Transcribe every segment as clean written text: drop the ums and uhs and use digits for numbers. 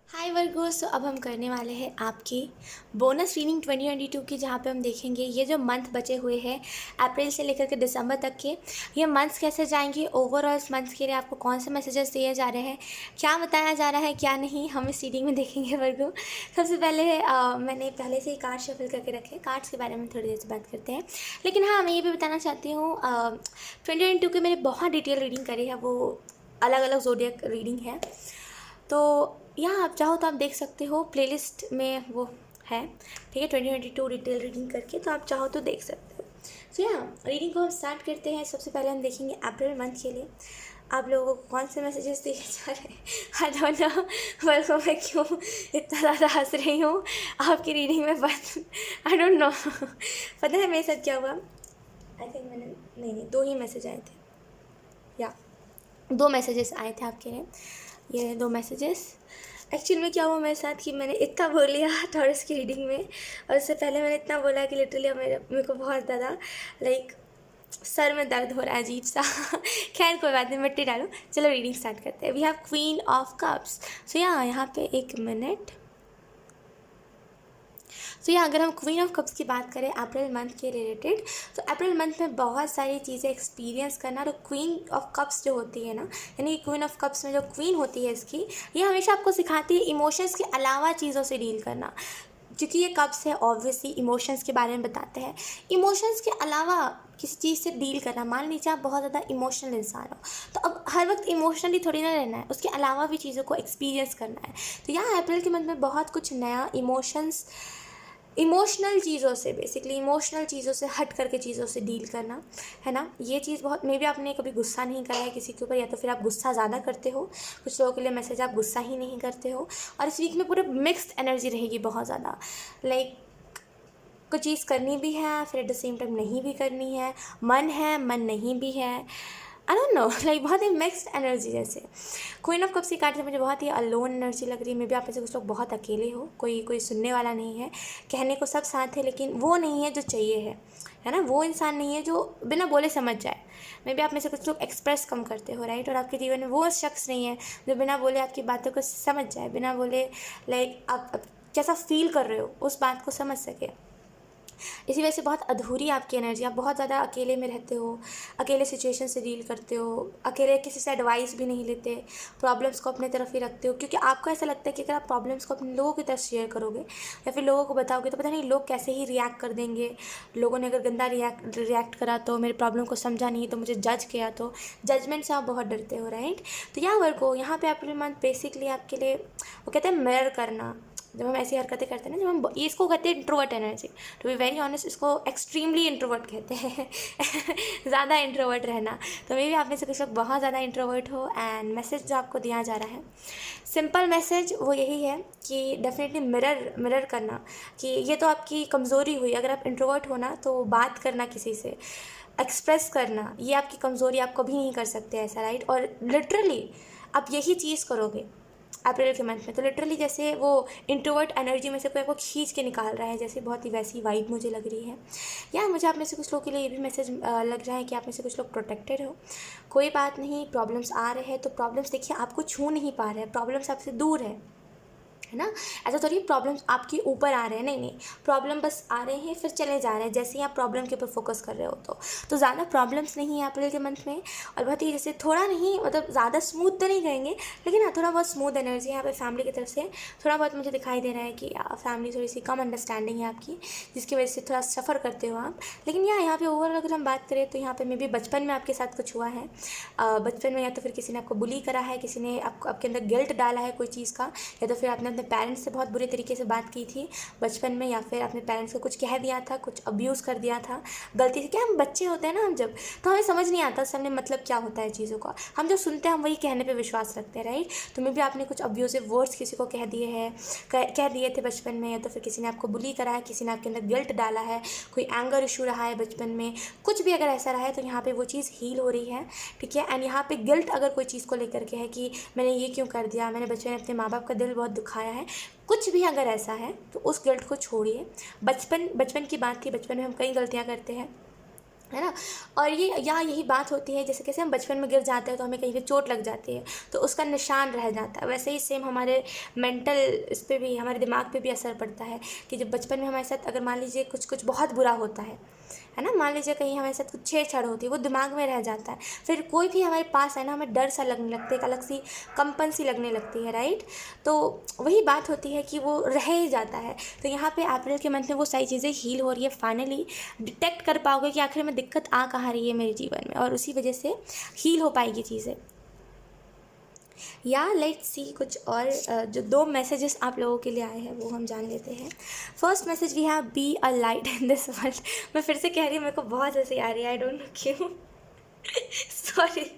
हाय Virgo's. तो अब हम करने वाले हैं आपकी बोनस रीडिंग 2022 की, जहाँ पे हम देखेंगे ये जो मंथ बचे हुए हैं अप्रैल से लेकर के दिसंबर तक के, ये मंथ्स कैसे जाएंगे, ओवरऑल इस मंथ के लिए आपको कौन से मैसेजेस दिए जा रहे हैं, क्या बताया जा रहा है क्या नहीं, हम इस रीडिंग में देखेंगे वर्गो। सबसे पहले मैंने पहले से ही कार्ड शफल करके रखे, कार्ड्स के बारे में थोड़ी देर से बात करते हैं। लेकिन हाँ, मैं ये भी बताना चाहती हूँ 2022 की मैंने बहुत डिटेल रीडिंग करी है, वो अलग अलग जोडियक रीडिंग है। तो यहाँ आप चाहो तो आप देख सकते हो, प्लेलिस्ट में वो है, ठीक है, 2022 डिटेल रीडिंग करके, तो आप चाहो तो देख सकते हो। सो यहाँ रीडिंग को हम स्टार्ट करते हैं। सबसे पहले हम देखेंगे अप्रैल मंथ के लिए आप लोगों को कौन से मैसेजेस दिए जा रहे हैं। आई डोंट नो वर्षों में क्यों इतना ज़्यादा हंस रही हूँ आपकी रीडिंग में, बट आई डोंट नो पता है मेरे साथ क्या हुआ। आई थिंक मैंने नहीं, दो ही मैसेज आए थे, या दो मैसेजेस आए थे आपके लिए, ये दो मैसेजेस। एक्चुअल में क्या हुआ मेरे साथ कि मैंने इतना बोल लिया टॉरस की रीडिंग में, और उससे पहले मैंने इतना बोला कि लिटरली मेरे को बहुत ज़्यादा लाइक सर में दर्द हो रहा है अजीब सा। खैर कोई बात नहीं, मिट्टी डालो, चलो रीडिंग स्टार्ट करते हैं। We have queen of cups. So यहाँ पे एक मिनट। तो यहाँ अगर हम क्वीन ऑफ कप्स की बात करें अप्रैल मंथ के रिलेटेड, तो अप्रैल मंथ में बहुत सारी चीज़ें एक्सपीरियंस करना। तो क्वीन ऑफ कप्स जो होती है ना, यानी कि क्वीन ऑफ कप्स में जो क्वीन होती है इसकी, ये हमेशा आपको सिखाती है इमोशंस के अलावा चीज़ों से डील करना। क्योंकि ये कप्स है, ऑब्वियसली इमोशंस के बारे में बताते हैं। इमोशंस के अलावा किसी चीज़ से डील करना, मान लीजिए आप बहुत ज़्यादा इमोशनल इंसान हो, तो अब हर वक्त इमोशनली थोड़ी ना रहना है, उसके अलावा भी चीज़ों को एक्सपीरियंस करना है। तो यहाँ अप्रैल के मंथ में बहुत कुछ नया इमोशनल चीज़ों से, बेसिकली इमोशनल चीज़ों से हट करके चीज़ों से डील करना, है ना। ये चीज़ बहुत, मे बी आपने कभी गुस्सा नहीं करा है किसी के ऊपर, या तो फिर आप गुस्सा ज़्यादा करते हो। कुछ लोगों के लिए मैसेज आप गुस्सा ही नहीं करते हो। और इस वीक में पूरे मिक्स्ड एनर्जी रहेगी बहुत ज़्यादा, लाइक कुछ चीज़ करनी भी है, फिर एट द सेम टाइम नहीं भी करनी है, मन है मन नहीं भी है। आई डोंट नो, लाइक बहुत ही मिक्स्ड एनर्जी। जैसे क्वीन ऑफ कप्स की कार्ड से मुझे बहुत ही अलोन एनर्जी लग रही है। मे बी आप में से कुछ लोग बहुत अकेले हो, कोई सुनने वाला नहीं है, कहने को सब साथ है लेकिन वो नहीं है जो चाहिए है ना। वो इंसान नहीं है जो बिना बोले समझ जाए। मे बी आप में से कुछ लोग एक्सप्रेस कम करते हो, राइट। और आपके जीवन में वो शख्स नहीं है जो बिना बोले आपकी बातों को समझ जाए, बिना बोले लाइक आप कैसा फील कर रहे हो उस बात को समझ सके। इसी वजह से बहुत अधूरी आपकी एनर्जी, आप बहुत ज़्यादा अकेले में रहते हो, अकेले सिचुएशन से डील करते हो, अकेले किसी से एडवाइस भी नहीं लेते, प्रॉब्लम्स को अपने तरफ ही रखते हो, क्योंकि आपको ऐसा लगता है कि अगर आप प्रॉब्लम्स को अपने लोगों की तरफ शेयर करोगे या फिर लोगों को बताओगे तो पता नहीं लोग कैसे ही रिएक्ट कर देंगे। लोगों ने अगर गंदा रिएक्ट करा तो, मेरे प्रॉब्लम को समझा नहीं तो, मुझे जज किया तो, जजमेंट से आप बहुत डरते हो, राइट। तो यहाँ वर्क हो, यहाँ पे अप्रैल मंथ बेसिकली आपके लिए वो कहते हैं मिरर करना। जब हम ऐसी हरकतें करते हैं ना, जब हम ये, इसको कहते हैं introvert energy. To be very honest, इसको एक्सट्रीमली इंट्रोवर्ट कहते हैं। ज़्यादा इंट्रोवर्ट रहना। तो मे भी आप में से कुछ लोग बहुत ज़्यादा इंट्रोवर्ट हो। एंड मैसेज जो आपको दिया जा रहा है, सिंपल मैसेज वो यही है कि डेफिनेटली मिरर करना, कि ये तो आपकी कमज़ोरी हुई। अगर आप इंट्रोवर्ट हो ना, तो बात करना किसी से, एक्सप्रेस करना, ये आपकी कमज़ोरी, आप कभी नहीं कर सकते ऐसा, राइट। और लिटरली आप यही चीज़ करोगे अप्रैल के मंथ में, तो लिटरली जैसे वो इंट्रोवर्ट एनर्जी में से कोई आपको खींच के निकाल रहा है, जैसे बहुत ही वैसी वाइब मुझे लग रही है। या मुझे आप में से कुछ लोगों के लिए ये भी मैसेज लग रहा है कि आप में से कुछ लोग प्रोटेक्टेड हो। कोई बात नहीं, प्रॉब्लम्स आ रहे हैं तो प्रॉब्लम्स देखिए आपको छू नहीं पा रहे हैं, प्रॉब्लम्स आपसे दूर है ना। ऐसा थोड़ी प्रॉब्लम्स आपके ऊपर आ रहे हैं, नहीं, प्रॉब्लम बस आ रहे हैं फिर चले जा रहे हैं, जैसे ही आप प्रॉब्लम के ऊपर फोकस कर रहे हो। तो ज़्यादा प्रॉब्लम्स नहीं है अप्रैल के मंथ में। और बहुत ही जैसे थोड़ा नहीं, मतलब ज़्यादा स्मूथ तो नहीं कहेंगे, लेकिन हाँ थोड़ा बहुत स्मूथ एनर्जी यहाँ पे फैमिली की तरफ से थोड़ा बहुत मुझे दिखाई दे रहा है कि फैमिली थोड़ी सी कम अंडरस्टैंडिंग है आपकी, जिसकी वजह से थोड़ा सफ़र करते हो आप। लेकिन यहाँ पे ओवरऑल अगर हम बात करें तो यहाँ पे मे बी बचपन में आपके साथ कुछ हुआ है। बचपन में या तो फिर किसी ने आपको बुली करा है, किसी ने आपके अंदर गिल्ट डाला है कोई चीज़ का, या तो फिर आपने अपने पेरेंट्स से बहुत बुरे तरीके से बात की थी बचपन में, या फिर अपने पेरेंट्स को कुछ कह दिया था, कुछ अब्यूज़ कर दिया था गलती से। क्या हम बच्चे होते हैं ना, हम जब, तो हमें समझ नहीं आता सामने मतलब क्या होता है चीज़ों का, हम जो सुनते हैं हम वही कहने पे विश्वास रखते हैं, राइट। तो मे भी आपने कुछ अब्यूजिव वर्ड्स किसी को कह दिए हैं, कह दिए थे बचपन में, या तो फिर किसी ने आपको बुली करा है, किसी ने आपके अंदर गिल्ट डाला है, कोई एंगर इशू रहा है बचपन में, कुछ भी अगर ऐसा रहा है तो यहाँ पे वो चीज़ हील हो रही है, ठीक है। एंड यहाँ पे गिल्ट अगर कोई चीज़ को लेकर के है कि मैंने ये क्यों कर दिया, मैंने बचपन में अपने माँ बाप का दिल बहुत दुखाया है, कुछ भी अगर ऐसा है तो उस गिल्ट को छोड़िए। बचपन की बात थी, बचपन में हम कई गलतियाँ करते हैं, है ना। और ये या यही बात होती है, जैसे कैसे हम बचपन में गिर जाते हैं तो हमें कहीं पे चोट लग जाती है तो उसका निशान रह जाता है, वैसे ही सेम हमारे मेंटल इस पे भी, हमारे दिमाग पे भी असर पड़ता है कि जब बचपन में हमारे साथ अगर मान लीजिए कुछ कुछ बहुत बुरा होता है ना, मान लीजिए कहीं हमारे साथ कुछ छेड़छाड़ होती है, वो दिमाग में रह जाता है, फिर कोई भी हमारे पास है ना, हमें डर सा लगने लगता है, एक अलग सी कंपन सी लगने लगती है, राइट। तो वही बात होती है कि वो रह ही जाता है। तो यहाँ पे अप्रैल के मंथ में वो सारी चीज़ें हील हो रही है, फाइनली डिटेक्ट कर पाओगे कि आखिर में दिक्कत आ कहाँ रही है मेरे जीवन में, और उसी वजह से हील हो पाएगी चीज़ें। या लेट्स सी कुछ और जो 2 मैसेजेस आप लोगों के लिए आए हैं वो हम जान लेते हैं। First message we have, be a light in this world. मैं फिर से कह रही हूँ, मेरे को बहुत हंसी आ रही है, आई डोंट नो क्यों। Sorry.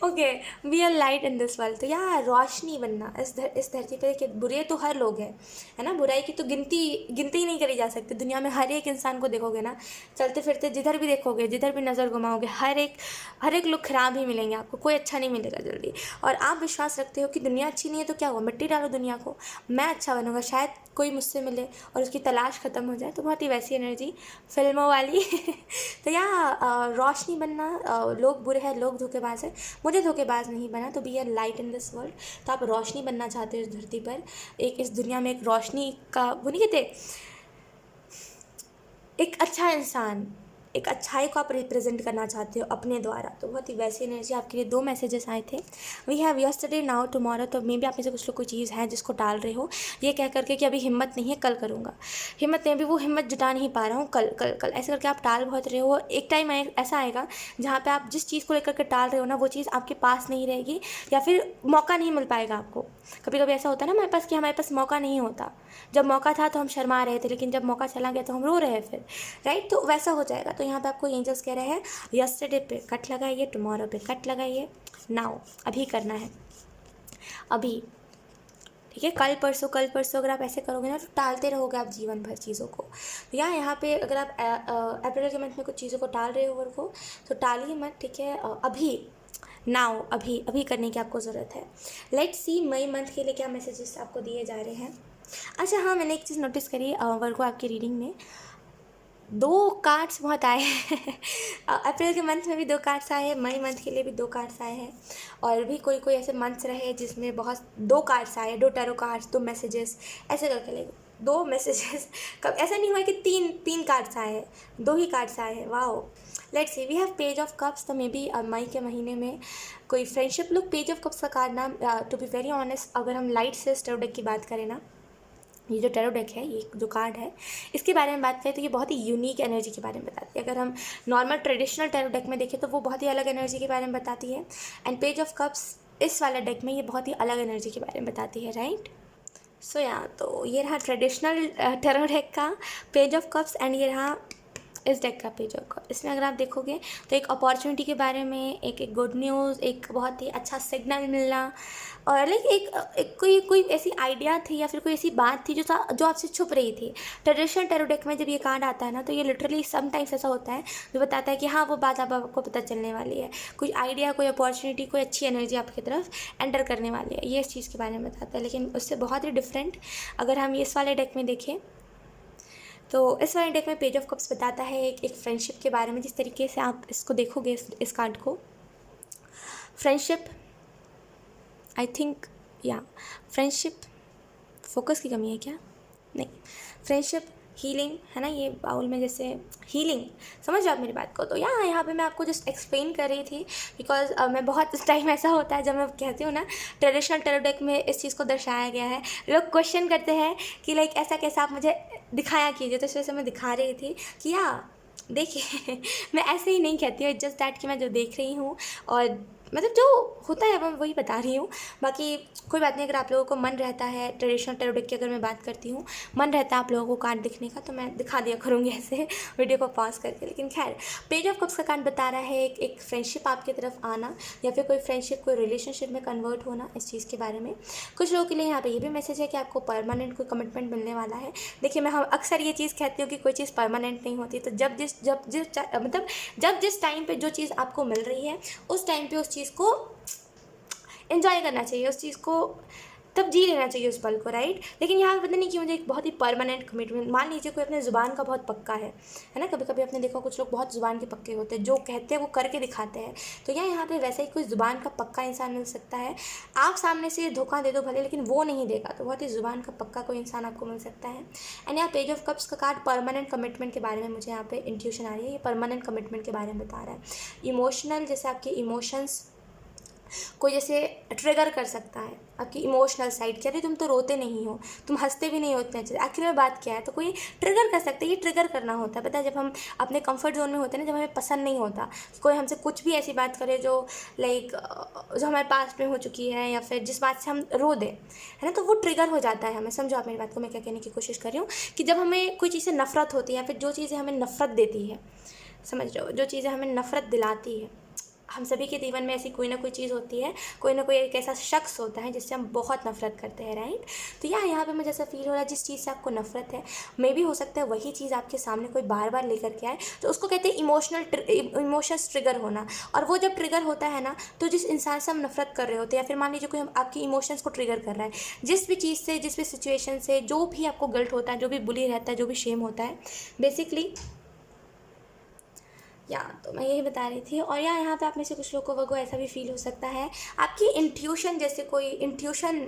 Okay, be our light in this world. तो यार रोशनी बनना इस धरती पे, कि बुरे तो हर लोग हैं, है ना, बुराई की तो गिनती ही नहीं करी जा सकती। दुनिया में हर एक इंसान को देखोगे ना, चलते फिरते जिधर भी देखोगे, जिधर भी नज़र घुमाओगे, हर एक लोग ख़राब ही मिलेंगे आपको, कोई अच्छा नहीं मिलेगा जल्दी। और आप विश्वास रखते हो कि दुनिया अच्छी नहीं है तो क्या हुआ, मिट्टी डालो दुनिया को, मैं अच्छा बनूंगा, शायद कोई मुझसे मिले और उसकी तलाश ख़त्म हो जाए। तो बहुत ही वैसी एनर्जी फिल्मों वाली। तो रोशनी बनना, लोग बुरे हैं, लोग धोखेबाज हैं, मुझे धोखेबाज नहीं बना, तो be our light in this world. तो आप रोशनी बनना चाहते हो इस धरती पर, एक इस दुनिया में एक रोशनी का, वो नहीं कहते, एक अच्छा इंसान, एक अच्छाई को आप रिप्रेजेंट करना चाहते हो अपने द्वारा। तो बहुत ही वैसी एनर्जी आपके लिए 2 मैसेजेस आए थे। We have yesterday, now, tomorrow. तो मे भी आप में से कुछ लोग कोई चीज़ है जिसको टाल रहे हो, ये कह करके कि अभी हिम्मत नहीं है, कल करूँगा, हिम्मत नहीं, अभी वो हिम्मत जुटा नहीं पा रहा हूँ, कल कल कल, ऐसे करके आप टाल बहुत रहे हो। एक टाइम ऐसा आएगा जहाँ पे आप जिस चीज़ को लेकर के टाल रहे हो ना, वो चीज़ आपके पास नहीं रहेगी, या फिर मौका नहीं मिल पाएगा आपको। कभी कभी ऐसा होता है ना हमारे पास, कि हमारे पास मौका नहीं होता, जब मौका था तो हम शर्मा रहे थे, लेकिन जब मौका चला गया तो हम रो रहे हैं फिर, राइट। तो वैसा हो जाएगा। तो यहाँ पे आपको एंजल्स कह रहे हैं, यस्टरडे पे कट लगाइए, टुमारो पे कट लगाइए, नाउ अभी करना है, अभी, ठीक है। कल परसों अगर आप ऐसे करोगे ना तो टालते रहोगे आप जीवन भर चीज़ों को। तो यहाँ पे अगर आप अप्रैल के मंथ में कुछ चीज़ों को टाल रहे हो को, तो टालिए मत, ठीक है। अभी, नाउ, अभी अभी करने की आपको ज़रूरत है। लेट्स सी मई मंथ के लिए क्या मैसेजेस आपको दिए जा रहे हैं। अच्छा हाँ, मैंने एक चीज़ नोटिस करी वर्गो आपकी रीडिंग में, 2 कार्ड्स बहुत आए हैं। अप्रैल के मंथ में भी 2 कार्ड्स आए हैं, मई मंथ के लिए भी 2 कार्ड्स आए हैं, और भी कोई ऐसे मंथ्स रहे जिसमें बहुत 2 कार्ड्स आए, 2 टैरो कार्ड्स, 2 मैसेजेस, ऐसे करके ले 2 मैसेजेस। कब ऐसा नहीं हुआ कि 3 कार्ड्स आए हैं, 2 ही कार्ड्स आए हैं। Wow, let's see, we have page of cups. तो मे बी मई के महीने में कोई friendship look, page of cups का कार्ड नाम, टू बी वेरी ऑनेस्ट, अगर हम लाइट से टैरो डेक की बात करें ना, ये जो टैरो डेक है, ये जो कार्ड है, इसके बारे में बात करें तो ये बहुत ही यूनिक एनर्जी के बारे में बताती है। अगर हम नॉर्मल ट्रेडिशनल टैरो डेक में देखें तो वो बहुत ही अलग एनर्जी के बारे में बताती है, एंड पेज ऑफ कप्स इस वाले डेक में ये बहुत ही अलग एनर्जी के बारे में बताती है, राइट। सो तो ये रहा ट्रेडिशनल टैरो डेक का पेज ऑफ कप्स, एंड ये रहा इस डेक का पेज ऑफ कप्स। इसमें अगर आप देखोगे तो एक अपॉर्चुनिटी के बारे में, एक गुड न्यूज़, एक बहुत ही अच्छा सिग्नल मिलना, और लाइक एक कोई ऐसी आइडिया थी या फिर कोई ऐसी बात थी जो आपसे छुप रही थी। ट्रेडिशनल टैरो डेक में जब ये कार्ड आता है ना, तो ये लिटरली समटाइम्स ऐसा होता है जो बताता है कि हाँ, वो बात अब आपको पता चलने वाली है, कोई आइडिया, कोई अपॉर्चुनिटी, कोई अच्छी एनर्जी आपकी तरफ एंटर करने वाली है, ये इस चीज़ के बारे में बताता है। लेकिन उससे बहुत ही डिफरेंट अगर हम इस वाले डेक में देखें, तो इस वाले डेक में पेज ऑफ कप्स बताता है एक फ्रेंडशिप के बारे में। जिस तरीके से आप इसको देखोगे, इस कार्ड को, फ्रेंडशिप, आई थिंक, या फ्रेंडशिप, फोकस की कमी है क्या, नहीं, फ्रेंडशिप, हीलिंग, है ना, ये बाउल में जैसे हीलिंग, समझ आप मेरी बात को। तो यहाँ पे मैं आपको जस्ट एक्सप्लेन कर रही थी, बिकॉज मैं बहुत इस टाइम ऐसा होता है जब मैं कहती हूँ ना ट्रेडिशनल टैरो डेक में इस चीज़ को दर्शाया गया है, लोग क्वेश्चन करते हैं कि लाइक ऐसा कैसा आप मुझे दिखाया कीजिए, तो इस वजह से मैं दिखा रही थी कि देखिए, मैं ऐसे ही नहीं कहती हूँ, जस्ट दैट कि मैं जो देख रही हूँ और मतलब जो होता है मैं वही बता रही हूँ। बाकी कोई बात नहीं, अगर आप लोगों को मन रहता है, ट्रेडिशनल टैरो डेक की अगर मैं बात करती हूँ, मन रहता है आप लोगों को कार्ड दिखने का, तो मैं दिखा दिया करूँगी ऐसे वीडियो को पॉज करके। लेकिन खैर, पेज ऑफ कप्स का कार्ड बता रहा है एक फ्रेंडशिप आपकी तरफ आना, या फिर कोई फ्रेंडशिप कोई रिलेशनशिप में कन्वर्ट होना, इस चीज़ के बारे में। कुछ लोगों के लिए यहाँ पे ये भी मैसेज है कि आपको परमानेंट कोई कमिटमेंट मिलने वाला है। देखिए, मैं हम अक्सर ये चीज़ कहती हूँ कि कोई चीज़ परमानेंट नहीं होती, तो जब जिस टाइम पे जो चीज़ आपको मिल रही है, उस टाइम पे उस चीज़ को एंजॉय करना चाहिए, उस चीज़ को तब जी लेना चाहिए उस पल को, राइट। लेकिन यहाँ पे पता नहीं क्यों मुझे एक बहुत ही परमानेंट कमिटमेंट, मान लीजिए कोई अपने ज़ुबान का बहुत पक्का है ना, कभी कभी आपने देखा कुछ लोग बहुत ज़ुबान के पक्के होते हैं, जो कहते हैं वो करके दिखाते हैं। तो यहाँ पे वैसे ही कोई ज़ुबान का पक्का इंसान मिल सकता है। आप सामने से धोखा दे दो भले, लेकिन वो नहीं देगा, तो बहुत ही ज़ुबान का पक्का कोई इंसान आपको मिल सकता है। एंड यहाँ पेज ऑफ कप्स का कार्ड परमानेंट कमिटमेंट के बारे में मुझे यहाँ पे इंट्यूशन आ रही है, ये परमानेंट कमिटमेंट के बारे में बता रहा है। इमोशनल, जैसे आपके इमोशंस कोई जैसे ट्रिगर कर सकता है आपकी इमोशनल साइड कि अरे तुम तो रोते नहीं हो, तुम हंसते भी नहीं होते हैं, आखिर में बात क्या है, तो कोई ट्रिगर कर सकता है। ये ट्रिगर करना होता है, पता है, जब हम अपने कंफर्ट जोन में होते हैं ना, जब हमें पसंद नहीं होता कोई हमसे कुछ भी ऐसी बात करे जो लाइक जो हमारे पास में हो चुकी है, या फिर जिस बात से हम रो दें, है ना, तो वो ट्रिगर हो जाता है हमें। समझो आप मेरी बात को, मैं क्या कहने की कोशिश कर रही हूँ कि जब हमें कोई चीज़ से नफरत होती है, या फिर जो चीज़ें हमें नफरत देती है, समझ रहे हो, जो चीज़ें हमें नफरत दिलाती है, हम सभी के जीवन में ऐसी कोई ना कोई चीज़ होती है, कोई ना कोई एक ऐसा शख्स होता है जिससे हम बहुत नफरत करते हैं, राइट। तो यहाँ पे मुझे ऐसा फील हो रहा है जिस चीज़ से आपको नफरत है, मे भी हो सकता है वही चीज़ आपके सामने कोई बार बार लेकर के आए, तो उसको कहते हैं इमोशंस ट्रिगर होना। और वो जब ट्रिगर होता है ना, तो जिस इंसान से हम नफरत कर रहे होते हैं, या फिर मान लीजिए कोई हम आपकी इमोशंस को ट्रिगर कर रहा है, जिस भी चीज़ से, जिस भी सिचुएशन से, जो भी आपको गिल्ट होता है, जो भी बुली रहता है, जो भी शेम होता है, बेसिकली तो मैं यही बता रही थी। और यहाँ पे आप में से कुछ लोगों को ऐसा भी फील हो सकता है, आपकी इंट्यूशन, जैसे कोई इंट्यूशन,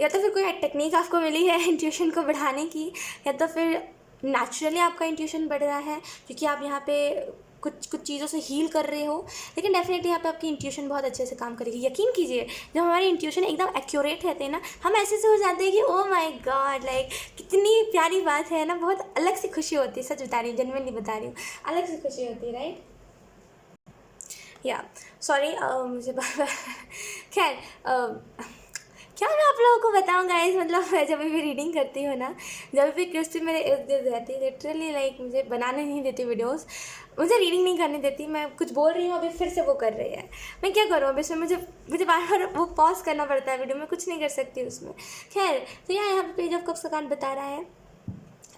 या तो फिर कोई टेक्निक आपको मिली है इंट्यूशन को बढ़ाने की, या तो फिर नेचुरली आपका इंट्यूशन बढ़ रहा है क्योंकि आप यहाँ पे कुछ चीज़ों से हील कर रहे हो। लेकिन डेफिनेटली यहाँ पे आपकी इंट्यूशन बहुत अच्छे से काम करेगी। यकीन कीजिए, जब हमारी इंट्यूशन एकदम एक्यूरेट रहते हैं ना, हम ऐसे से हो जाते हैं कि ओ माय गॉड, लाइक कितनी प्यारी बात है ना, बहुत अलग सी खुशी होती है। सच बता रही हूँ, जेन्युइनली बता रही हूँ, अलग सी खुशी होती है, राइट। सॉरी, मुझे खैर क्या मैं आप लोगों को बताऊँ गाइस, मतलब मैं जब भी रीडिंग करती हूँ ना, जब भी क्रिस्टी मेरे इर्द गिर्द रहती है, लिटरली लाइक मुझे बनाने नहीं देती वीडियोस, मुझे रीडिंग नहीं करने देती। मैं कुछ बोल रही हूँ, अभी फिर से वो कर रही है, मैं क्या करूँ अभी इसमें, मुझे बार बार वो पॉज करना पड़ता है वीडियो में, कुछ नहीं कर सकती उसमें। खैर, तो यहाँ पे पेज ऑफ कप्स का कार्ड बता रहा है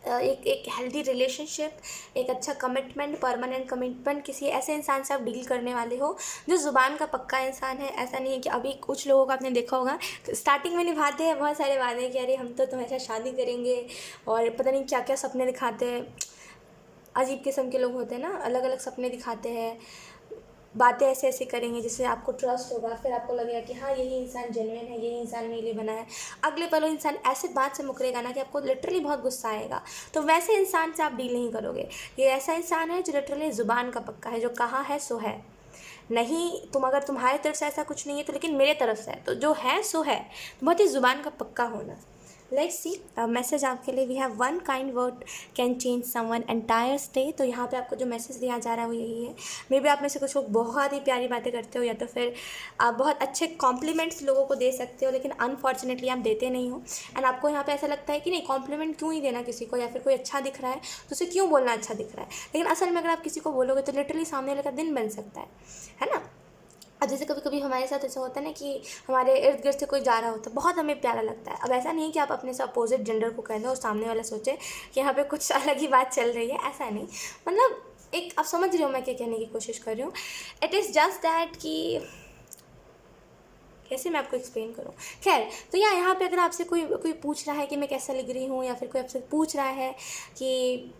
एक हेल्दी रिलेशनशिप, एक अच्छा कमिटमेंट, परमानेंट कमिटमेंट, किसी ऐसे इंसान से आप डील करने वाले हो जो ज़ुबान का पक्का इंसान है। ऐसा नहीं है कि अभी कुछ लोगों को आपने देखा होगा स्टार्टिंग में निभाते हैं बहुत सारे वादे कि अरे हम तो तुम्हारे साथ शादी करेंगे, और पता नहीं क्या क्या सपने दिखाते हैं। अजीब किस्म के लोग होते हैं ना, अलग अलग सपने दिखाते हैं, बातें ऐसे ऐसे करेंगे जिससे आपको ट्रस्ट होगा, फिर आपको लगेगा कि हाँ यही इंसान जेन्युइन है, यही इंसान मेरे लिए बना है। अगले पल इंसान ऐसे बात से मुकरेगा ना कि आपको लिटरली बहुत गुस्सा आएगा। तो वैसे इंसान से आप डील नहीं करोगे। ये ऐसा इंसान है जो लिटरली ज़ुबान का पक्का है, जो कहा है सो है। नहीं, तुम अगर तुम्हारी तरफ से ऐसा कुछ नहीं है तो लेकिन मेरे तरफ से है, तो जो है सो है। बहुत ही ज़ुबान का पक्का होना। लेट्स सी मैसेज आपके लिए। We have one kind word can change someone entire stay. तो यहाँ पे आपको जो मैसेज दिया जा रहा है वो यही है। मे बी आप में से कुछ लोग बहुत ही प्यारी बातें करते हो, या तो फिर आप बहुत अच्छे कॉम्प्लीमेंट्स लोगों को दे सकते हो, लेकिन अनफॉर्चुनेटली आप देते नहीं हो। एंड आपको यहाँ पे ऐसा लगता है कि नहीं, कॉम्प्लीमेंट क्यों ही देना किसी को, या फिर कोई अच्छा दिख रहा है तो उसे क्यों बोलना अच्छा दिख रहा है। लेकिन असल में अगर आप किसी को बोलोगे तो लिटरली सामने वाले का दिन बन सकता है ना। अब जैसे कभी कभी हमारे साथ ऐसा होता है ना कि हमारे इर्द गिर्द से कोई जा रहा होता है, बहुत हमें प्यारा लगता है। अब ऐसा नहीं कि आप अपने से अपोजिट जेंडर को कह दो और सामने वाला सोचे कि यहाँ पे कुछ अलग ही बात चल रही है, ऐसा नहीं। मतलब एक, आप समझ रहे हो मैं क्या कहने की कोशिश कर रही हूँ। इट इज़ जस्ट दैट कि कैसे मैं आपको एक्सप्लेन करूँ। खैर, तो यहाँ पे अगर आपसे कोई पूछ रहा है कि मैं कैसा लग रही हूँ, या फिर कोई आपसे पूछ रहा है कि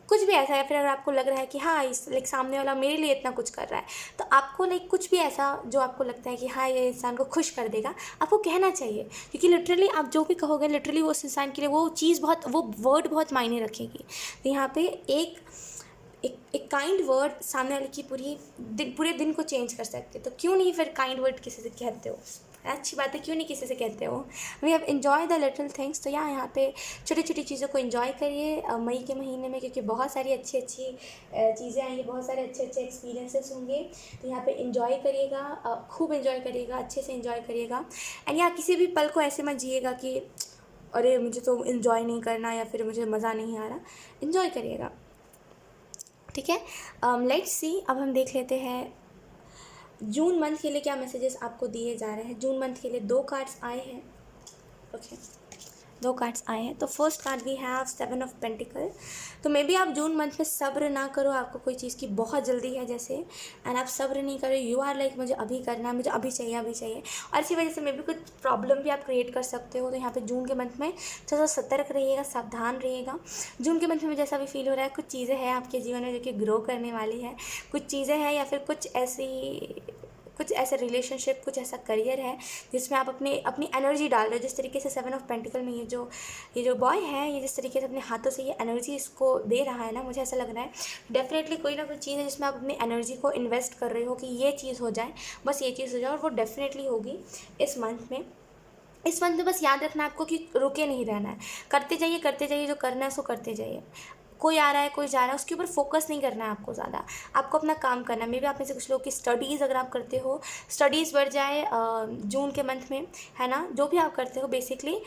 कुछ भी ऐसा, या फिर अगर आपको लग रहा है कि हाँ इस लाइक सामने वाला मेरे लिए इतना कुछ कर रहा है, तो आपको लाइक कुछ भी ऐसा जो आपको लगता है कि हाँ ये इंसान को खुश कर देगा, आपको कहना चाहिए। क्योंकि लिटरली आप जो भी कहोगे, लिटरली वो उस इंसान के लिए वो चीज़ बहुत, वो वर्ड बहुत मायने रखेगी। तो यहाँ पे एक काइंड वर्ड सामने वाले की पूरे दिन को चेंज कर सकते। तो क्यों नहीं फिर काइंड वर्ड किसी से कहते हो, अच्छी बात है, क्यों नहीं किसी से कहते हो। We have enjoy the little things. तो यहाँ पे छोटी छोटी चीज़ों को इन्जॉय करिए मई के महीने में, क्योंकि बहुत सारी अच्छी चीज़ें आएंगी, बहुत सारे अच्छे एक्सपीरियंसेस होंगे। तो यहाँ पे इन्जॉय करिएगा, खूब इन्जॉय करिएगा, अच्छे से इन्जॉय करिएगा। एंड यहाँ किसी भी पल को ऐसे मत जिएगा कि अरे मुझे तो इन्जॉय नहीं करना, या फिर मुझे मज़ा नहीं आ रहा। इन्जॉय करिएगा, ठीक है। लेट्स सी, अब हम देख लेते हैं जून मंथ के लिए क्या मैसेजेस आपको दिए जा रहे हैं। जून मंथ के लिए 2 कार्ड्स आए हैं, ओके। दो कार्ड्स आए हैं। तो first card we have 7 of pentacle. तो मे बी आप जून मंथ में सब्र ना करो, आपको कोई चीज़ की बहुत जल्दी है जैसे, एंड आप सब्र नहीं करो, यू आर लाइक मुझे अभी करना है, मुझे अभी चाहिए अभी चाहिए, और इसी वजह से मे बी कुछ प्रॉब्लम भी आप क्रिएट कर सकते हो। तो यहाँ पे जून के मंथ में थोड़ा सा सतर्क रहिएगा, सावधान रहिएगा। जून के मंथ में जैसा भी फील हो रहा है, कुछ चीज़ें हैं आपके जीवन में जो कि ग्रो करने वाली है, कुछ चीज़ें हैं या फिर कुछ ऐसे रिलेशनशिप, कुछ ऐसा करियर है जिसमें आप अपनी एनर्जी डाल रहे हो। जिस तरीके से 7 ऑफ पेंटिकल में ये जो बॉय है, ये जिस तरीके से अपने हाथों से ये एनर्जी इसको दे रहा है ना, मुझे ऐसा लग रहा है डेफिनेटली कोई ना कोई चीज़ है जिसमें आप अपनी एनर्जी को इन्वेस्ट कर रहे हो कि ये चीज़ हो जाए, बस ये चीज़ हो जाए, और वो डेफिनेटली होगी इस मंथ में। इस मंथ में बस याद रखना आपको कि रुके नहीं रहना है, करते जाइए, जो करना है उसको करते जाइए। कोई आ रहा है, कोई जा रहा है, उसके ऊपर फोकस नहीं करना है आपको ज़्यादा, आपको अपना काम करना है। मे बी आप में से कुछ लोग की स्टडीज़ अगर आप करते हो, स्टडीज़ बढ़ जाए जून के मंथ में, है ना, जो भी आप करते हो बेसिकली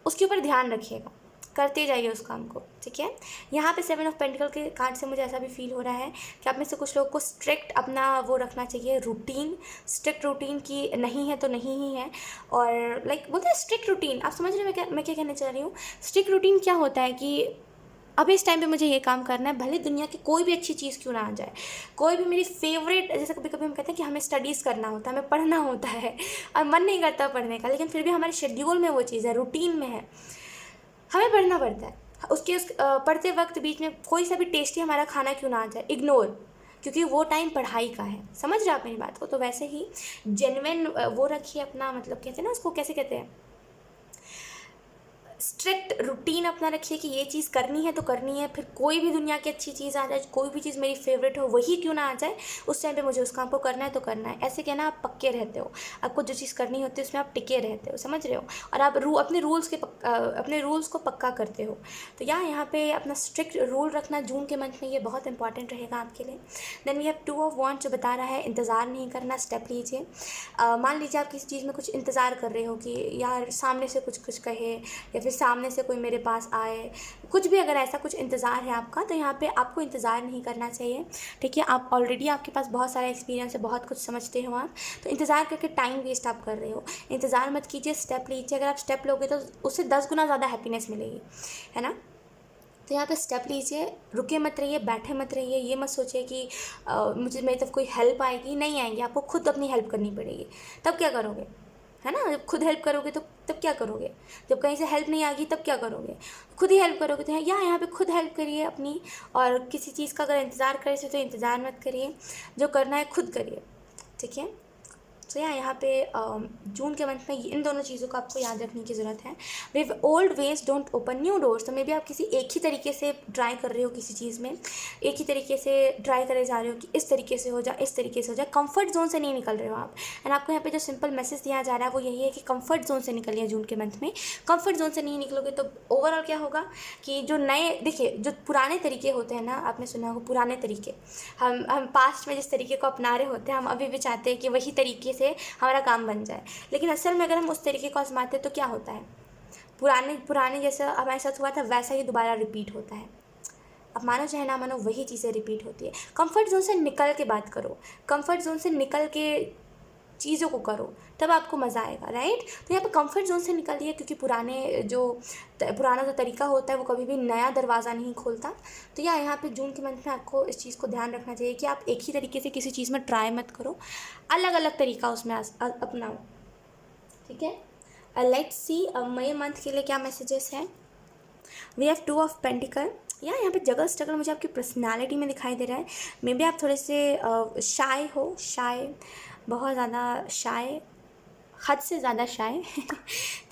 उसके ऊपर ध्यान रखिएगा, करते जाइए उस काम को, ठीक है। यहाँ पे 7 ऑफ पेंटिकल के कार्ड से मुझे ऐसा भी फील हो रहा है कि आप में से कुछ लोगों को स्ट्रिक्ट अपना वो रखना चाहिए, रूटीन, स्ट्रिक्ट रूटीन की नहीं है तो नहीं ही है। और लाइक बोलते हैं स्ट्रिक्ट रूटीन, आप समझ रहे हैं मैं क्या कहना चाह रही हूँ। स्ट्रिक्ट रूटीन क्या होता है कि अब इस टाइम पे मुझे ये काम करना है, भले दुनिया की कोई भी अच्छी चीज़ क्यों ना आ जाए, कोई भी मेरी फेवरेट, जैसे कभी कभी हम कहते हैं कि हमें स्टडीज़ करना होता है, हमें पढ़ना होता है और मन नहीं करता पढ़ने का, लेकिन फिर भी हमारे शेड्यूल में वो चीज़ है, रूटीन में है, हमें पढ़ना पड़ता है। पढ़ते वक्त बीच में कोई सा भी टेस्टी हमारा खाना क्यों ना आ जाए, इग्नोर, क्योंकि वो टाइम पढ़ाई का है। समझ रहे आप मेरी बात को। तो वैसे ही जेन्युइन वो रखिए अपना, मतलब कहते हैं ना उसको, कैसे कहते हैं, स्ट्रिक्ट रूटीन अपना रखिए कि ये चीज़ करनी है तो करनी है, फिर कोई भी दुनिया की अच्छी चीज़ आ जाए, कोई भी चीज़ मेरी फेवरेट हो वही क्यों ना आ जाए, उस टाइम पे मुझे उस काम को करना है तो करना है। ऐसे कहना आप पक्के रहते हो, आपको जो चीज़ करनी होती है उसमें आप टिके रहते हो, समझ रहे हो, और आप अपने रूल्स को पक्का करते हो। तो यहाँ पे अपना स्ट्रिक्ट रूल रखना जून के मंथ में ये बहुत इंपॉर्टेंट रहेगा आपके लिए। देन वी हैव 2 ऑफ वॉन्ड जो बता रहा है इंतज़ार नहीं करना, स्टेप लीजिए। मान लीजिए आप किसी चीज़ में कुछ इंतज़ार कर रहे हो कि यार सामने से कुछ कहे, या फिर सामने से कोई मेरे पास आए, कुछ भी अगर ऐसा कुछ इंतज़ार है आपका, तो यहाँ पे आपको इंतज़ार नहीं करना चाहिए, ठीक है। आप ऑलरेडी, आपके पास बहुत सारा एक्सपीरियंस है, बहुत कुछ समझते हो आप, तो इंतज़ार करके टाइम वेस्ट आप कर रहे हो। इंतज़ार मत कीजिए, स्टेप लीजिए। अगर आप स्टेप लोगे तो उससे 10 गुना ज़्यादा हैप्पीनेस मिलेगी, है ना। तो यहाँ पे स्टेप लीजिए, रुके मत रहिए, बैठे मत रहिए, ये मत सोचिए कि मुझे मेरी तरफ कोई हेल्प आएगी, नहीं आएगी, आपको खुद अपनी हेल्प करनी पड़ेगी। तब क्या करोगे, है ना, जब खुद हेल्प करोगे तो तब क्या करोगे, जब कहीं से हेल्प नहीं आएगी तब क्या करोगे, खुद ही हेल्प करोगे। तो यहाँ पे खुद हेल्प करिए अपनी, और किसी चीज़ का अगर इंतज़ार करे तो इंतज़ार मत करिए, जो करना है खुद करिए, ठीक है। तो यहाँ पे जून के मंथ में इन दोनों चीज़ों को आपको याद रखने की ज़रूरत है। With old veg don't open new doors. तो मे बी आप किसी एक ही तरीके से ट्राई कर रहे हो, किसी चीज़ में एक ही तरीके से ट्राई करे जा रहे हो कि इस तरीके से हो जाए, इस तरीके से हो जाए, कंफर्ट जोन से नहीं निकल रहे हो आप। एंड आपको यहाँ पे जो सिंपल मैसेज दिया जा रहा है वो यही है कि कंफर्ट जोन से निकलिए जून के मंथ में। कंफर्ट जोन से नहीं निकलोगे तो ओवरऑल क्या होगा कि जो नए, देखिए जो पुराने तरीके होते हैं ना, आपने सुना होगा पुराने तरीके, हम पास्ट में जिस तरीके को अपना रहे होते हैं, हम अभी भी चाहते हैं कि वही तरीके से हमारा काम बन जाए, लेकिन असल में अगर हम उस तरीके को आजमाते हैं तो क्या होता है, पुराने जैसा हमारे साथ हुआ था वैसा ही दोबारा रिपीट होता है। अब मानो चाहे ना मानो वही चीज़ें रिपीट होती है। कंफर्ट जोन से निकल के बात करो, कंफर्ट जोन से निकल के चीज़ों को करो, तब आपको मज़ा आएगा, राइट। तो यहाँ पे कंफर्ट जोन से निकलिए, क्योंकि पुराना जो तरीका होता है वो कभी भी नया दरवाज़ा नहीं खोलता। तो यहाँ पे जून के मंथ में आपको इस चीज़ को ध्यान रखना चाहिए कि आप एक ही तरीके से किसी चीज़ में ट्राई मत करो, अलग अलग तरीका उसमें अपनाओ, ठीक है। लेट्स सी मई मंथ के लिए क्या मैसेजेस हैं। We have 2 of pentacle. यहाँ पे जगह स्ट्रगल मुझे आपकी पर्सनालिटी में दिखाई दे रहा है। मे बी आप थोड़े से शाय हो, बहुत ज़्यादा शाय, हद से ज़्यादा शाय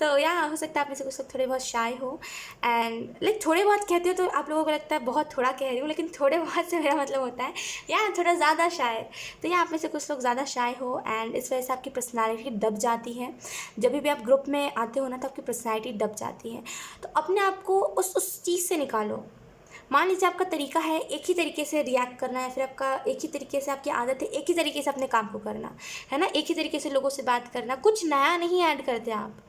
तो यहाँ हो सकता है आप में से कुछ लोग थोड़े बहुत शाय हो, एंड लाइक थोड़े बहुत कहते हो तो आप लोगों को लगता है बहुत थोड़ा कह रही हूँ, लेकिन थोड़े बहुत से मेरा मतलब होता है यहाँ थोड़ा ज़्यादा शाय। तो यहाँ आप में से कुछ लोग ज़्यादा शाय हो, एंड इस वजह से आपकी पर्सनालिटी दब जाती है। जब भी आप ग्रुप में आते हो ना तो आपकी पर्सनालिटी दब जाती है। तो अपने आप को उस चीज़ से निकालो। मान लीजिए आपका तरीका है एक ही तरीके से रिएक्ट करना, या फिर आपका एक ही तरीके से, आपकी आदत है एक ही तरीके से अपने काम को करना, है ना, एक ही तरीके से लोगों से बात करना, कुछ नया नहीं ऐड करते आप।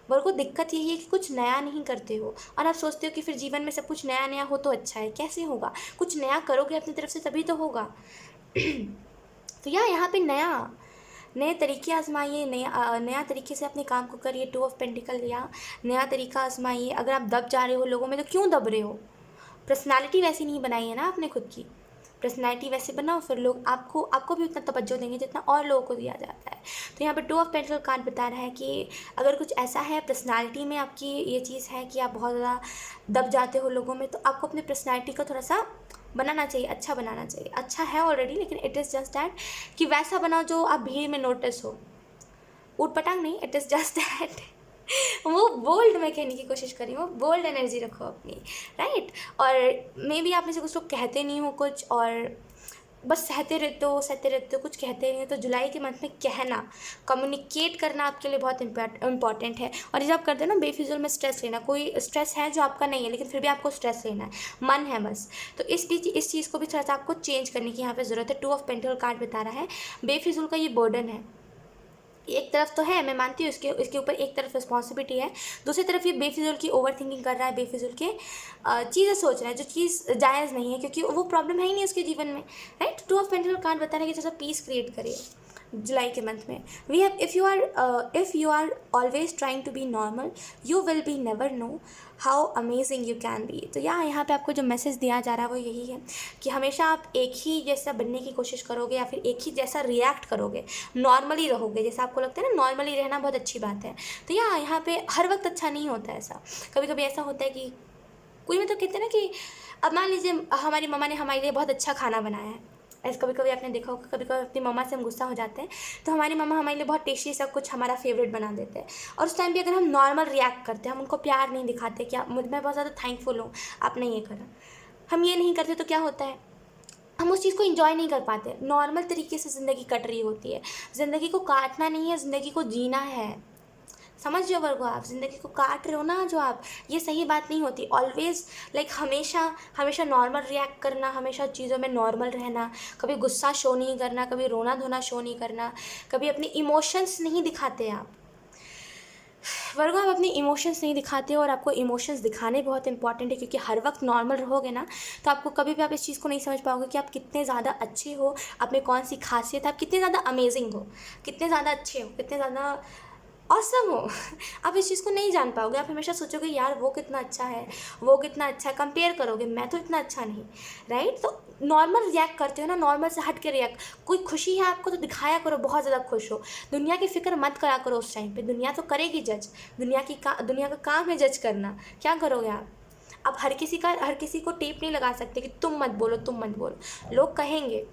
वर्ग को दिक्कत यही है कि कुछ नया नहीं करते हो, और आप सोचते हो कि फिर जीवन में सब कुछ नया नया हो तो अच्छा है। कैसे होगा, कुछ नया करोगे अपनी तरफ से तभी तो होगा तो यहाँ पे नया नए तरीके आजमाइए, नया तरीके से अपने काम को करिए। 2 ऑफ पेंटिकल या नया तरीका आजमाइए। अगर आप दब जा रहे हो लोगों में तो क्यों दब रहे हो? पर्सनालिटी वैसी नहीं बनाई है ना आपने खुद की। पर्सनैलिटी वैसे बनाओ, फिर लोग आपको भी उतना तवज्जो देंगे जितना और लोगों को दिया जाता है। तो यहाँ पे 2 ऑफ पेंटिकल कार्ड बता रहा है कि अगर कुछ ऐसा है पर्सनैलिटी में आपकी ये चीज़ है कि आप बहुत ज़्यादा दब जाते हो लोगों में, तो आपको अपनी पर्सनैलिटी को थोड़ा सा बनाना चाहिए, अच्छा बनाना चाहिए। अच्छा है ऑलरेडी, लेकिन इट इज़ जस्ट दैट कि वैसा बनाओ जो आप भीड़ में नोटिस हो। ऊट पटांग नहीं, इट इज़ जस्ट दैट वो बोल्ड मैं कहने की कोशिश कर रही हूँ, बोल्ड एनर्जी रखो अपनी, राइट। और मे बी आप में से कुछ लोग कहते नहीं हो कुछ और बस सहते रहते हो, कुछ कहते नहीं हो। तो जुलाई के मंथ में कहना, कम्युनिकेट करना आपके लिए बहुत इंपॉर्टेंट है। और जब आप करते हो ना बेफिजुल में स्ट्रेस लेना, कोई स्ट्रेस है जो आपका नहीं है लेकिन फिर भी आपको स्ट्रेस लेना है, मन है बस, तो इस चीज़ को भी थोड़ा सा आपको चेंज करने की यहाँ पे ज़रूरत है। 2 ऑफ पेंटिकल कार्ड बता रहा है बेफिजुल का ये बर्डन है। एक तरफ तो है, मैं मानती हूँ इसके ऊपर एक तरफ रिस्पॉन्सिबिलिटी है, दूसरी तरफ ये बेफिजुल की ओवर थिंकिंग कर रहा है, बेफिजुल के चीज़ें सोच रहा है जो चीज़ जायज़ नहीं है, क्योंकि वो प्रॉब्लम है ही नहीं उसके जीवन में, राइट। 2 ऑफ पेंटिकल कार्ड बता रहा है कि थोड़ा सा पीस क्रिएट करिए जुलाई के मंथ में। We have if you are always trying to be normal you will be never know how amazing you can be. तो यहाँ पे आपको जो मैसेज दिया जा रहा है वो यही है कि हमेशा आप एक ही जैसा बनने की कोशिश करोगे या फिर एक ही जैसा रिएक्ट करोगे, नॉर्मली रहोगे, जैसा आपको लगता है ना नॉर्मली रहना बहुत अच्छी बात है। तो यहाँ पे हर वक्त अच्छा नहीं होता ऐसा, कभी कभी ऐसा होता है कि कोई मतलब कहते हैं ना कि अब मान लीजिए हमारी मम्मा ने हमारे लिए बहुत अच्छा खाना बनाया है, ऐसे कभी कभी आपने देखा होगा, कभी कभी अपनी मम्मा से हम गुस्सा हो जाते हैं तो हमारी मम्मा हमारे लिए बहुत टेस्टी सब कुछ हमारा फेवरेट बना देते हैं, और उस टाइम भी अगर हम नॉर्मल रिएक्ट करते हैं, हम उनको प्यार नहीं दिखाते कि मैं बहुत ज़्यादा थैंकफुल हूँ आपने ये करा, हम ये नहीं करते तो क्या होता है, हम उस चीज़ को इन्जॉय नहीं कर पाते। नॉर्मल तरीके से ज़िंदगी कट रही होती है, ज़िंदगी को काटना नहीं है, ज़िंदगी को जीना है। समझ रहे हो वर्गो, आप ज़िंदगी को काट रहे हो ना जो आप, ये सही बात नहीं होती। ऑलवेज लाइक हमेशा नॉर्मल रिएक्ट करना, हमेशा चीज़ों में नॉर्मल रहना, कभी गुस्सा शो नहीं करना, कभी रोना धोना शो नहीं करना, कभी अपने इमोशंस नहीं दिखाते आप वर्गो, आप अपने इमोशंस नहीं दिखाते हो, और आपको इमोशंस दिखाने बहुत इंपॉर्टेंट है, क्योंकि हर वक्त नॉर्मल रहोगे ना तो आपको कभी भी आप इस चीज़ को नहीं समझ पाओगे कि आप कितने ज़्यादा अच्छे हो, आप में कौन सी खासियत है, आप कितने ज़्यादा अमेजिंग हो, कितने ज़्यादा अच्छे हो, कितने ज़्यादा ऑसम हो आप इस चीज़ को नहीं जान पाओगे। आप हमेशा सोचोगे यार वो कितना अच्छा है, वो कितना अच्छा है, कंपेयर करोगे, मैं तो इतना अच्छा नहीं, राइट। तो नॉर्मल रिएक्ट करते हो ना, नॉर्मल से हट के रिएक्ट, कोई खुशी है आपको तो दिखाया करो बहुत ज़्यादा खुश हो, दुनिया की फिक्र मत करा करो उस टाइम पे, दुनिया तो करेगी जज, दुनिया का काम है जज करना, क्या करोगे आप हर किसी को टेप नहीं लगा सकते कि तुम मत बोलो, लोग कहेंगे।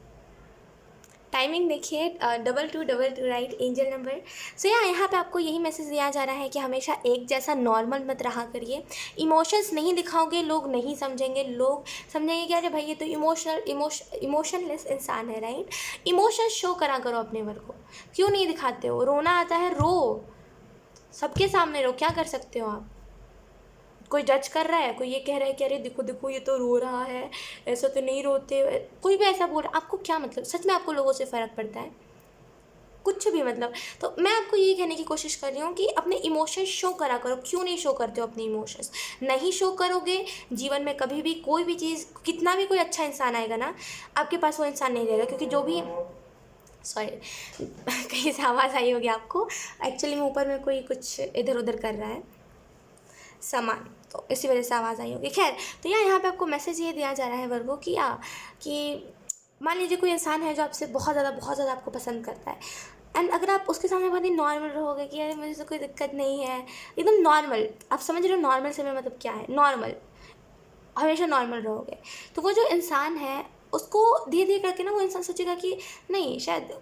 टाइमिंग देखिए 2222 राइट, एंजल नंबर। सो यहाँ पे आपको यही मैसेज दिया जा रहा है कि हमेशा एक जैसा नॉर्मल मत रहा करिए, इमोशंस नहीं दिखाओगे लोग नहीं समझेंगे, लोग समझेंगे कि अरे भाई ये तो इमोशनलेस इंसान है, राइट। इमोशंस शो करा करो अपने वर्ग को, क्यों नहीं दिखाते हो? रोना आता है रो, सबके सामने रो, क्या कर सकते हो आप? कोई जज कर रहा है, कोई ये कह रहा है कि अरे देखो देखो ये तो रो रहा है, ऐसा तो नहीं रोते, कोई भी ऐसा बोल रहा, आपको क्या मतलब? सच में आपको लोगों से फ़र्क पड़ता है कुछ भी मतलब? तो मैं आपको ये कहने की कोशिश कर रही हूँ कि अपने इमोशंस शो करा करो। क्यों नहीं शो करते हो अपने इमोशंस? नहीं शो करोगे, जीवन में कभी भी कोई भी चीज़, कितना भी कोई अच्छा इंसान आएगा ना, आपके पास वो इंसान नहीं रहेगा, क्योंकि जो भी सॉरी कहीं से आवाज़ आई होगी आपको, एक्चुअली में ऊपर में कोई कुछ इधर उधर कर रहा है सामान, तो इसी वजह से आवाज़ आई होगी। खैर, तो यहाँ पे आपको मैसेज ये दिया जा रहा है वर्गो कि मान लीजिए कोई इंसान है जो आपसे बहुत ज़्यादा आपको पसंद करता है, एंड अगर आप उसके सामने बहुत ही नॉर्मल रहोगे कि अरे मुझे तो कोई दिक्कत नहीं है, एकदम नॉर्मल, आप समझ रहे हो नॉर्मल से मैं मतलब क्या है, नॉर्मल, हमेशा नॉर्मल रहोगे, तो वो जो इंसान है उसको धीरे धीरे करके ना वो इंसान सोचेगा कि नहीं, शायद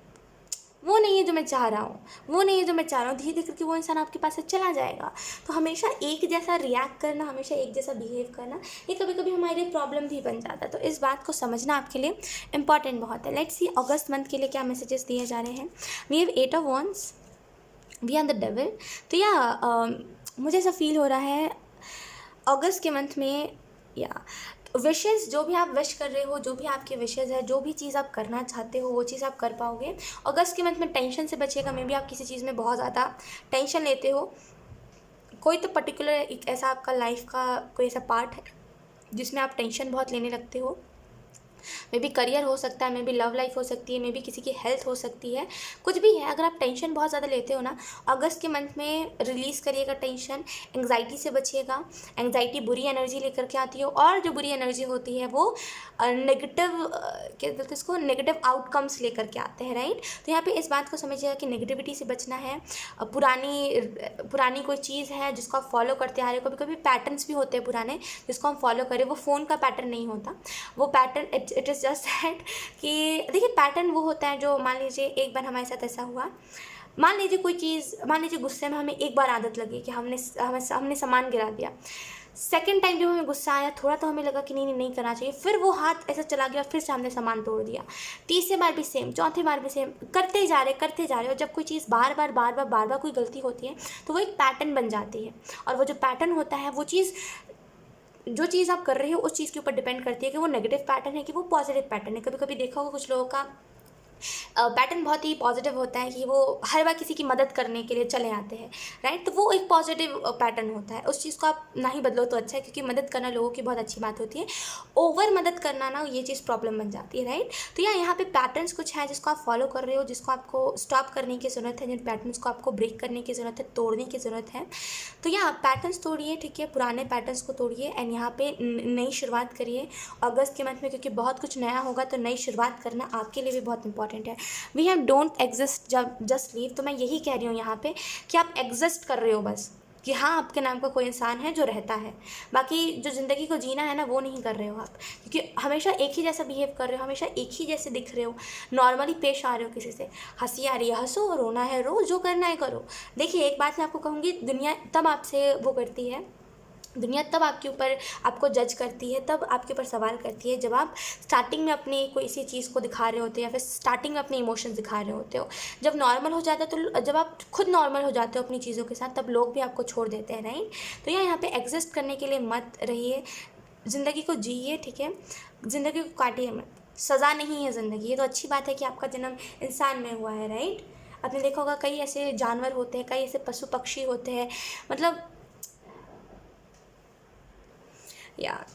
वो नहीं है जो मैं चाह रहा हूँ, धीरे धीरे करके वो इंसान आपके पास से चला जाएगा। तो हमेशा एक जैसा रिएक्ट करना, हमेशा एक जैसा बिहेव करना, ये कभी कभी हमारे लिए प्रॉब्लम भी बन जाता है। तो इस बात को समझना आपके लिए इंपॉर्टेंट बहुत है। लेट्स सी अगस्त मंथ के लिए क्या मैसेजेस दिए जा रहे हैं। We have 8 of wands, we are the devil. तो मुझे ऐसा फील हो रहा है अगस्त के मंथ में, विशेज़ जो भी आप विश कर रहे हो, जो भी आपके विशेज़ है, जो भी चीज़ आप करना चाहते हो वो चीज़ आप कर पाओगे। अगस्त के मंथ में टेंशन से बचेगा, मे बी आप किसी चीज़ में बहुत ज़्यादा टेंशन लेते हो, कोई तो पर्टिकुलर एक ऐसा आपका लाइफ का कोई ऐसा पार्ट है जिसमें आप टेंशन बहुत लेने लगते हो, मे बी करियर हो सकता है, मे बी लव लाइफ हो सकती है, मे बी किसी की हेल्थ हो सकती है, कुछ भी है। अगर आप टेंशन बहुत ज़्यादा लेते हो ना, अगस्त के मंथ में रिलीज़ करिएगा टेंशन, एंग्जाइटी से बचिएगा। एंग्जाइटी बुरी एनर्जी लेकर के आती है, और जो बुरी एनर्जी होती है वो नेगेटिव क्या बोलते हैं इसको, नेगेटिव आउटकम्स लेकर के आते हैं, राइट। तो यहाँ पे इस बात को समझिएगा कि नेगेटिविटी से बचना है। पुरानी कोई चीज़ है जिसको आप फॉलो करते आ रहे हो, कभी कभी पैटर्न्स भी होते हैं पुराने जिसको हम फॉलो करें, वो फ़ोन का पैटर्न नहीं होता, वो pattern it is just that कि देखिए पैटर्न वो होता है जो, मान लीजिए एक बार हमारे साथ ऐसा हुआ, मान लीजिए कोई चीज़, मान लीजिए गुस्से में हमें एक बार आदत लगी कि हमने सामान गिरा दिया। सेकंड टाइम जब हमें गुस्सा आया थोड़ा, तो हमें लगा कि नहीं नहीं नहीं करना चाहिए, फिर वो हाथ ऐसा चला गया, फिर से हमने सामान तोड़ दिया। तीसरे बार भी सेम, चौथे बार भी सेम, करते जा रहे। और जब कोई चीज़ बार बार कोई गलती होती है तो वो एक पैटर्न बन जाती है। और वो जो पैटर्न होता है, वो चीज़, जो चीज़ आप कर रहे हो उस चीज़ के ऊपर डिपेंड करती है कि वो नेगेटिव पैटर्न है कि वो पॉजिटिव पैटर्न है। कभी कभी देखा होगा कुछ लोगों का पैटर्न बहुत ही पॉजिटिव होता है कि वो हर बार किसी की मदद करने के लिए चले आते हैं, राइट। तो वो एक पॉजिटिव पैटर्न होता है, उस चीज़ को आप ना ही बदलो तो अच्छा है, क्योंकि मदद करना लोगों की बहुत अच्छी बात होती है। ओवर मदद करना ना, ये चीज़ प्रॉब्लम बन जाती है, राइट। तो यहाँ पे पैटर्न्स कुछ है जिसको आप फॉलो कर रहे हो, जिसको आपको स्टॉप करने की ज़रूरत है, जिन पैटर्न्स को आपको ब्रेक करने की ज़रूरत है, तोड़ने की ज़रूरत है। तो यहाँ पैटर्न्स तोड़िए, ठीक है, पुराने पैटर्न्स को तोड़िए, एंड यहाँ पे नई शुरुआत करिए अगस्त के मंथ में, क्योंकि बहुत कुछ नया होगा। तो नई शुरुआत करना आपके लिए भी बहुत इंपॉर्टेंट है। वी हैव डोंट एग्जिस्ट जब जस्ट लीव। तो मैं यही कह रही हूँ यहाँ पे कि आप एग्जिस्ट कर रहे हो बस, कि हाँ आपके नाम का कोई इंसान है जो रहता है, बाकी जो ज़िंदगी को जीना है ना वो नहीं कर रहे हो आप, क्योंकि हमेशा एक ही जैसा बिहेव कर रहे हो, हमेशा एक ही जैसे दिख रहे हो, नॉर्मली पेश आ रहे हो किसी से। हंसी आ रही है हंसो, रोना है रो, जो करना है करो। देखिए एक बात मैं आपको कहूँगी, दुनिया तब आपसे वो करती है, दुनिया तब आपके ऊपर आपको जज करती है, तब आपके ऊपर सवाल करती है जब आप स्टार्टिंग में अपनी कोई इसी चीज़ को दिखा रहे होते हो, या फिर स्टार्टिंग में अपने इमोशंस दिखा रहे होते हो। जब नॉर्मल हो जाता है, तो जब आप खुद नॉर्मल हो जाते हो अपनी चीज़ों के साथ, तब लोग भी आपको छोड़ देते हैं, राइट। तो यहाँ पे एग्जिस्ट करने के लिए मत रहिए, ज़िंदगी को जिए, ठीक है, ज़िंदगी को काटिए मत। सज़ा नहीं है ज़िंदगी, ये तो अच्छी बात है कि आपका जन्म इंसान में हुआ है, राइट। आपने देखा होगा कई ऐसे जानवर होते हैं, कई ऐसे पशु पक्षी होते हैं, मतलब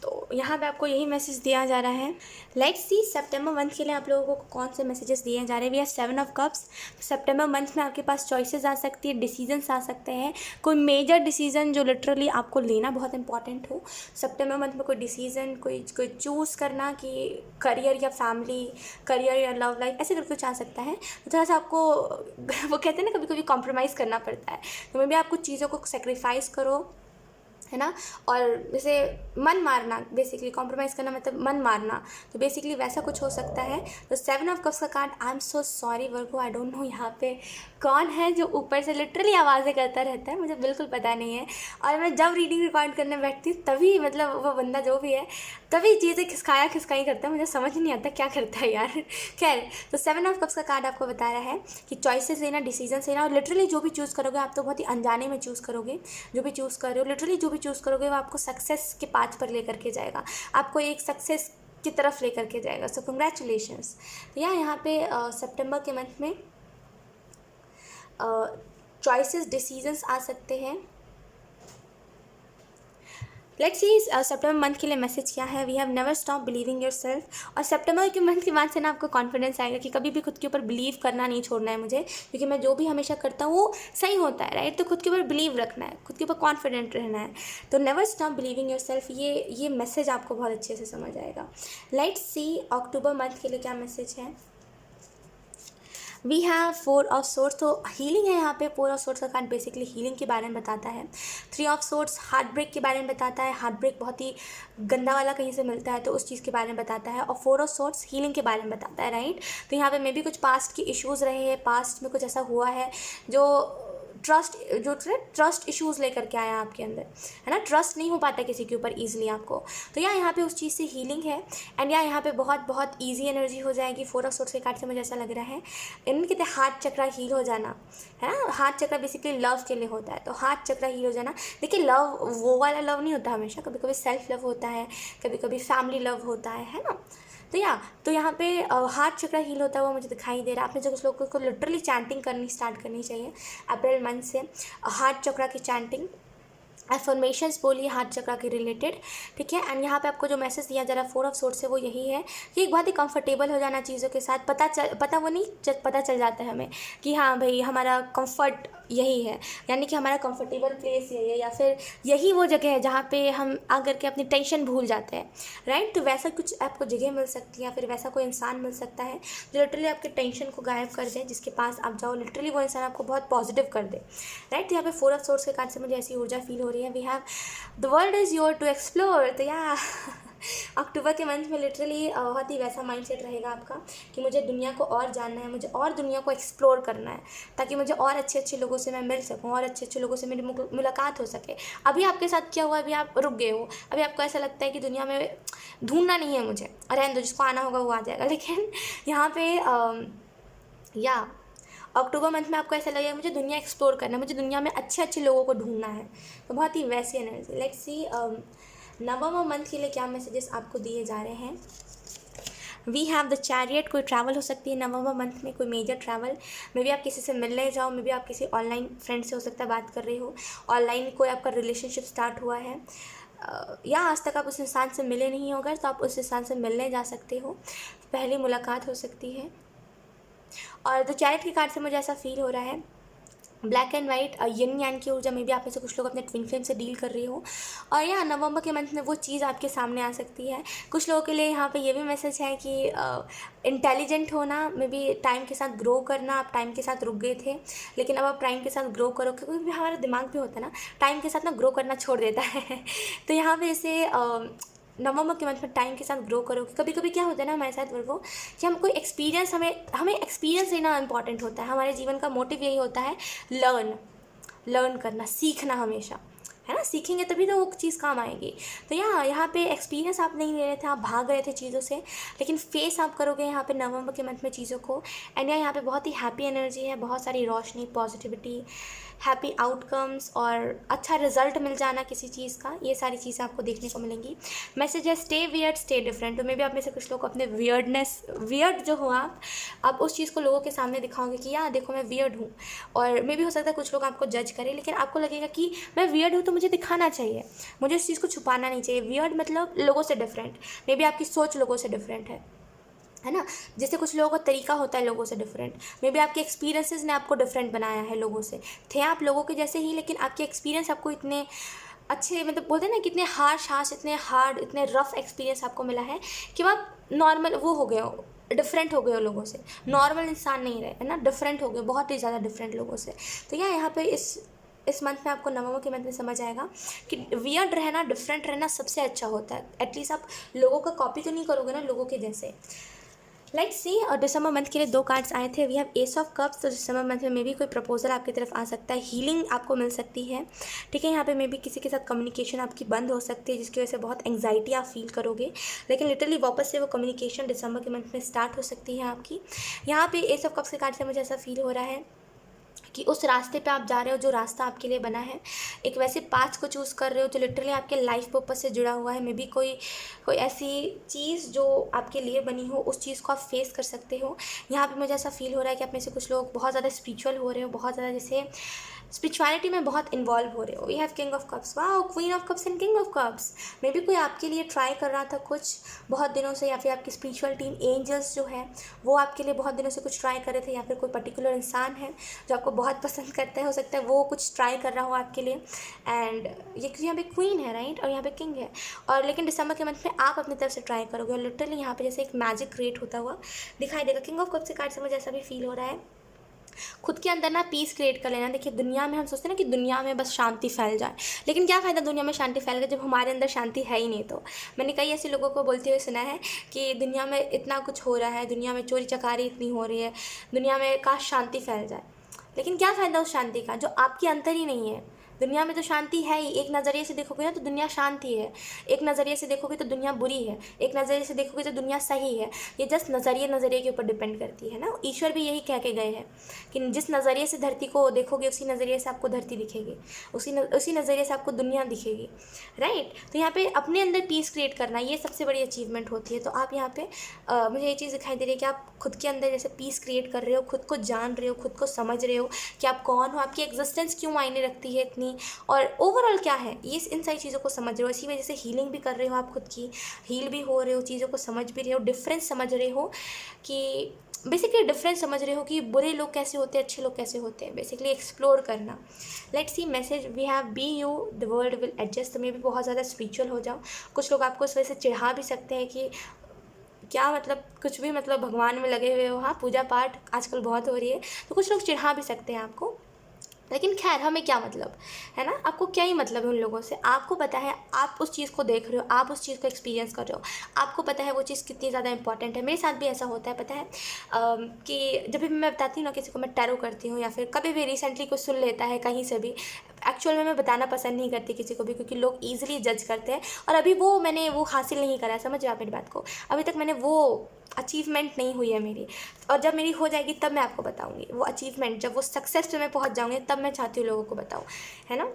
तो यहाँ पे आपको यही मैसेज दिया जा रहा है। लेट्स सी सितंबर मंथ के लिए आप लोगों को कौन से मैसेजेस दिए जा रहे हैं। We have 7 of cups. सितंबर मंथ में आपके पास चॉइसेस आ सकती है, डिसीजंस आ सकते हैं, कोई मेजर डिसीजन जो लिटरली आपको लेना बहुत इंपॉर्टेंट हो। सितंबर मंथ में कोई डिसीजन, कोई चूज़ करना कि करियर या फैमिली, करियर या लव लाइफ, ऐसे करके कुछ आ सकता है। तो थोड़ा सा आपको वो कहते हैं ना, कभी कभी कॉम्प्रोमाइज़ करना पड़ता है, तो मे भी आप कुछ चीज़ों को सेक्रीफाइस करो, है ना। और जैसे मन मारना, बेसिकली कॉम्प्रोमाइज़ करना मतलब मन मारना, तो बेसिकली वैसा कुछ हो सकता है। तो 7 ऑफ कप्स का card, I am so sorry Virgo, I don't no यहाँ पे कौन है जो ऊपर से लिटरली आवाज़ें करता रहता है, मुझे बिल्कुल पता नहीं है। और मैं जब रीडिंग रिकॉर्ड करने बैठती हूँ तभी मतलब वो बंदा जो भी है तभी चीज़ें खिसकाई करता है, मुझे समझ नहीं आता क्या करता है यार। खैर, तो 7 ऑफ कप्स का कार्ड आपको बता रहा है कि चॉइसेस लेना, डिसीजन लेना, और लिटरली जो भी चूज़ करोगे आप तो बहुत ही अनजाने में चूज़ करोगे। जो भी चूज़ कर रहे हो, लिटरली जो भी चूज़ करोगे वो आपको सक्सेस के पाथ पर लेकर के जाएगा, आपको एक सक्सेस की तरफ लेकर के जाएगा। सो कंग्रेचुलेशंस। तो यहाँ पे सितंबर के मंथ में चॉइसेस, डिसीजंस आ सकते हैं। लेट्स सी सितंबर मंथ के लिए मैसेज क्या है। We have never stop believing yourself. और सितंबर के मंथ के बाद से ना आपको कॉन्फिडेंस आएगा कि कभी भी खुद के ऊपर बिलीव करना नहीं छोड़ना है मुझे, क्योंकि मैं जो भी हमेशा करता हूँ वो सही होता है, राइट। तो खुद के ऊपर बिलीव रखना है, खुद के ऊपर कॉन्फिडेंट रहना है। तो never stop believing your self, ये मैसेज आपको बहुत अच्छे से समझ आएगा। लेट्स सी अक्टूबर मंथ के लिए क्या मैसेज है। We have 4 of swords. तो हीलिंग है यहाँ पे। 4 ऑफ सोर्ट्स का कार्ड बेसिकली हीलिंग के बारे में बताता है। 3 ऑफ सोर्ट्स हार्ट ब्रेक के बारे में बताता है, हार्ट ब्रेक बहुत ही गंदा वाला कहीं से मिलता है तो उस चीज़ के बारे में बताता है। और 4 ऑफ सोर्ट्स हीलिंग के बारे में बताता है, राइट। तो यहाँ पे मे भी कुछ पास्ट की इश्यूज़ रहे हैं, पास्ट में कुछ ऐसा हुआ है जो ट्रस्ट इश्यूज़ लेकर के आया आपके अंदर, है ना। ट्रस्ट नहीं हो पाता किसी के ऊपर ईजिली आपको, तो यहाँ पे उस चीज़ से हीलिंग है। एंड यहाँ पे बहुत बहुत ईजी एनर्जी हो जाएगी। 4 ऑफ सोर्ट्स के कार्ड से मुझे ऐसा लग रहा है, इनमें कहते हैं हार्ट चक्रा हील हो जाना, है ना। हार्ट चक्रा बेसिकली लव के लिए होता है, तो हार्ट चक्रा हील हो जाना। देखिए लव वो वाला लव नहीं होता हमेशा, कभी कभी सेल्फ लव होता है, कभी कभी फैमिली लव होता है ना। तो यहाँ पे हार्ट चक्रा हील होता है वो मुझे दिखाई दे रहा है। आपने जो कुछ लोगों को लिटरली चैंटिंग करनी स्टार्ट करनी चाहिए अप्रैल मंथ से, हार्ट चक्रा की चैंटिंग, एफर्मेशंस बोलिए हार्ट चक्रा के रिलेटेड, ठीक है। एंड यहाँ पे आपको जो मैसेज दिया जा रहा है 4 ऑफ सोर्स से वो यही है कि एक बहुत ही कंफर्टेबल हो जाना चीज़ों के साथ, पता चल जाता है हमें कि हाँ भाई हमारा कंफर्ट यही है, यानी कि हमारा कंफर्टेबल प्लेस यही है, या फिर यही वो जगह है जहाँ पे हम आकर के अपनी टेंशन भूल जाते हैं, राइट। तो वैसा कुछ आपको जगह मिल सकती है, या फिर वैसा कोई इंसान मिल सकता है जो लिटरली आपके टेंशन को गायब कर दे, जिसके पास आप जाओ लिटरली वो इंसान आपको बहुत पॉजिटिव कर दे, राइट। तो यहाँ पे 4 ऑफ सोर्स के कार्ड से मुझे ऐसी ऊर्जा फील हो रही है। We have the world is your to explore. तो या अक्टूबर के मंथ में लिटरली बहुत ही वैसा माइंडसेट रहेगा आपका कि मुझे दुनिया को और जानना है, मुझे और दुनिया को एक्सप्लोर करना है, ताकि मुझे और अच्छे अच्छे लोगों से मैं मिल सकूं, और अच्छे अच्छे लोगों से मेरी मुलाकात हो सके। अभी आपके साथ क्या हुआ, अभी आप रुक गए हो, अभी आपको ऐसा लगता है कि दुनिया में ढूंढना नहीं है मुझे, रहने दो, जिसको आना होगा वो आ जाएगा। लेकिन यहाँ पे या अक्टूबर मंथ में आपको ऐसा लगेगा मुझे दुनिया एक्सप्लोर करना है, मुझे दुनिया में अच्छे अच्छे लोगों को ढूंढना है। तो बहुत ही वैसी एनर्जी। लेट्स सी नवंबर मंथ के लिए क्या मैसेजेस आपको दिए जा रहे हैं। We have the chariot. कोई ट्रैवल हो सकती है नवंबर मंथ में, कोई मेजर ट्रैवल, मे बी आप किसी से मिलने जाओ, मे बी आप किसी ऑनलाइन फ्रेंड से हो सकता है बात कर रहे हो, ऑनलाइन कोई आपका रिलेशनशिप स्टार्ट हुआ है, या आज तक आप उस इंसान से मिले नहीं हो, अगर तो आप उस इंसान से मिलने जा सकते हो, पहली मुलाकात हो सकती है। और द चैरियट के कार्ड से मुझे ऐसा फील हो रहा है ब्लैक एंड वाइट यिन यांग की ऊर्जा में भी आप में से कुछ लोग अपने ट्विन फ्लेम से डील कर रही हो, और यहाँ नवंबर के मंथ में वो चीज़ आपके सामने आ सकती है। कुछ लोगों के लिए यहाँ पे ये भी मैसेज है कि इंटेलिजेंट होना, मे बी टाइम के साथ ग्रो करना। आप टाइम के साथ रुक गए थे, लेकिन अब आप टाइम के साथ ग्रो करो, क्योंकि भी हमारा दिमाग भी होता है ना टाइम के साथ ना ग्रो करना छोड़ देता है। तो यहाँ पे इसे नवंबर के मंथ में टाइम के साथ ग्रो करोगे। कभी कभी क्या होता है ना हमारे साथ वो कि हम कोई एक्सपीरियंस, हमें एक्सपीरियंस लेना इंपॉर्टेंट होता है। हमारे जीवन का मोटिव यही होता है लर्न करना, सीखना हमेशा, है ना। सीखेंगे तभी तो वो चीज़ काम आएगी। तो यहाँ पे एक्सपीरियंस आप नहीं ले रहे थे, आप भाग रहे थे चीज़ों से, लेकिन फेस आप करोगे यहाँ पे नवंबर के मंथ में चीज़ों को। एंड यहाँ पे बहुत ही हैप्पी एनर्जी है, बहुत सारी रोशनी, पॉजिटिविटी, हैप्पी आउटकम्स और अच्छा रिजल्ट मिल जाना किसी चीज़ का, ये सारी चीज़ें आपको देखने को मिलेंगी। मैसेज है स्टे वियर्ड स्टे डिफरेंट। तो मे बी आप में से कुछ लोग अपने वियर्ड जो हो आप उस चीज़ को लोगों के सामने दिखाओगे कि यार देखो मैं वियर्ड हूँ, और मे बी हो सकता है कुछ लोग आपको जज करें, लेकिन आपको लगेगा कि मैं वियर्ड हूँ तो मुझे दिखाना चाहिए, मुझे इस चीज़ को छुपाना नहीं चाहिए। वियर्ड मतलब लोगों से डिफरेंट, मे बी आपकी सोच लोगों से डिफरेंट है ना। जैसे कुछ लोगों का तरीका होता है लोगों से डिफरेंट, मे बी आपके एक्सपीरियंसेस ने आपको डिफरेंट बनाया है लोगों से। थे आप लोगों के जैसे ही, लेकिन आपके एक्सपीरियंस आपको इतने अच्छे, मतलब बोलते हैं ना कितने हार्श, इतने हार्ड, इतने रफ एक्सपीरियंस आपको मिला है कि आप नॉर्मल वो हो गए हो, डिफरेंट हो गए हो लोगों से, नॉर्मल इंसान नहीं रहे, है ना, डिफरेंट हो गए, बहुत ही ज़्यादा डिफरेंट लोगों से। तो यहाँ पे इस मंथ में आपको नवंबर के मंथ में समझ आएगा कि वियर्ड रहना, डिफरेंट रहना सबसे अच्छा होता है। एटलीस्ट आप लोगों का कॉपी तो नहीं करोगे ना लोगों के जैसे। Let's see. और दिसंबर मंथ के लिए 2 कार्ड्स आए थे। We have ace of cups. तो दिसंबर मंथ में मे बी कोई प्रपोजल आपकी तरफ आ सकता है, हीलिंग आपको मिल सकती है, ठीक है। यहाँ पे मे बी किसी के साथ कम्युनिकेशन आपकी बंद हो सकती है, जिसकी वजह से बहुत एंग्जाइटी आप फील करोगे, लेकिन लिटरली वापस से वो कम्युनिकेशन दिसंबर के मंथ में स्टार्ट हो सकती है आपकी। यहाँ पे एस ऑफ कप्स के कार्ड से मुझे ऐसा फील हो रहा है कि उस रास्ते पे आप जा रहे हो जो रास्ता आपके लिए बना है, एक वैसे पाथ को चूज़ कर रहे हो जो लिटरली आपके लाइफ पर्पस से जुड़ा हुआ है। मे बी कोई ऐसी चीज़ जो आपके लिए बनी हो, उस चीज़ को आप फेस कर सकते हो। यहाँ पे मुझे ऐसा फील हो रहा है कि आप में से कुछ लोग बहुत ज़्यादा स्पिरिचुअल हो रहे हो, बहुत ज़्यादा जैसे स्पिरिचुअलिटी में बहुत इन्वॉल्व हो रहे हो। We have king of cups, wow, queen of cups and king of cups. Maybe कोई आपके लिए ट्राई कर रहा था कुछ बहुत दिनों से, या फिर आपकी स्पिरिचुअल टीम एंजल्स जो है वो आपके लिए बहुत दिनों से कुछ ट्राई कर रहे थे, या फिर कोई पर्टिकुलर इंसान है जो आपको बहुत पसंद करता है, हो सकता है वो कुछ ट्राई कर रहा हो आपके लिए। एंड ये यहाँ पे क्वीन है, राइट, और यहाँ पे किंग है, और लेकिन दिसंबर के मंथ में आप अपनी तरफ से ट्राई करोगे, और लिटरली यहाँ पे जैसे एक मैजिक क्रिएट होता हुआ दिखाई देगा। किंग ऑफ कप्स के कार्ड से मुझे ऐसा भी फील हो रहा है खुद के अंदर ना पीस क्रिएट कर लेना। देखिए दुनिया में हम सोचते हैं ना कि दुनिया में बस शांति फैल जाए, लेकिन क्या फ़ायदा दुनिया में शांति फैल गया जब हमारे अंदर शांति है ही नहीं। तो मैंने कई ऐसे लोगों को बोलते हुए सुना है कि दुनिया में इतना कुछ हो रहा है, दुनिया में चोरी चकारी इतनी हो रही है, दुनिया में काश शांति फैल जाए, लेकिन क्या फ़ायदा उस शांति का जो आपके अंदर ही नहीं है। दुनिया में तो शांति है ही, एक नज़रिए से देखोगे ना तो दुनिया शांति है, एक नज़रिए से देखोगे तो दुनिया बुरी है, एक नज़रिए से देखोगे तो दुनिया सही है। ये जस्ट नज़रिए के ऊपर डिपेंड करती है ना। ईश्वर भी यही कह के गए हैं कि जिस नज़रिए से धरती को देखोगे उसी नज़रिए से आपको धरती दिखेगी, उसी नज़रिए से आपको दुनिया दिखेगी, राइट। तो यहाँ पे अपने अंदर पीस क्रिएट करना ये सबसे बड़ी अचीवमेंट होती है। तो आप यहाँ पे मुझे ये चीज़ दिखाई दे रही है कि आप खुद के अंदर जैसे पीस क्रिएट कर रहे हो, खुद को जान रहे हो, खुद को समझ रहे हो कि आप कौन हो, आपकी एग्जिस्टेंस क्यों मायने रखती है इतनी, नहीं, और ओवरऑल क्या है, ये इन सारी चीज़ों को समझ रहे हो, इसी वजह से हीलिंग भी कर रहे हो, आप खुद की हील भी हो रहे हो, चीज़ों को समझ भी रहे हो, डिफरेंस समझ रहे हो कि बेसिकली डिफरेंस समझ रहे हो कि बुरे लोग कैसे होते हैं, अच्छे लोग कैसे होते हैं, बेसिकली एक्सप्लोर करना। Let's see message we have, be you the world will adjust. में भी बहुत ज़्यादा स्पिरिचुअल हो जाओ, कुछ लोग आपको इस वजह से चिढ़ा भी सकते हैं कि क्या मतलब कुछ भी मतलब भगवान में लगे हुए हो, हाँ पूजा पाठ आजकल बहुत हो रही है, तो कुछ लोग चिढ़ा भी सकते हैं आपको, लेकिन खैर हमें क्या मतलब, है ना, आपको क्या ही मतलब है उन लोगों से। आपको पता है, आप उस चीज़ को देख रहे हो, आप उस चीज़ को एक्सपीरियंस कर रहे हो, आपको पता है वो चीज़ कितनी ज़्यादा इंपॉर्टेंट है। मेरे साथ भी ऐसा होता है, पता है कि जब भी मैं बताती हूँ ना किसी को मैं टैरो करती हूँ, या फिर कभी भी रिसेंटली कुछ सुन लेता है कहीं से भी, एक्चुअल में मैं बताना पसंद नहीं करती किसी को भी, क्योंकि लोग ईजिली जज करते हैं, और अभी मैंने वो हासिल नहीं करा है, समझ रहे आप मेरी बात को, अभी तक मैंने वो अचीवमेंट नहीं हुई है मेरी, और जब मेरी हो जाएगी तब मैं आपको बताऊंगी वो अचीवमेंट, जब वो सक्सेस पे मैं पहुंच जाऊंगी तब मैं चाहती हूँ लोगों को बताऊँ, है ना।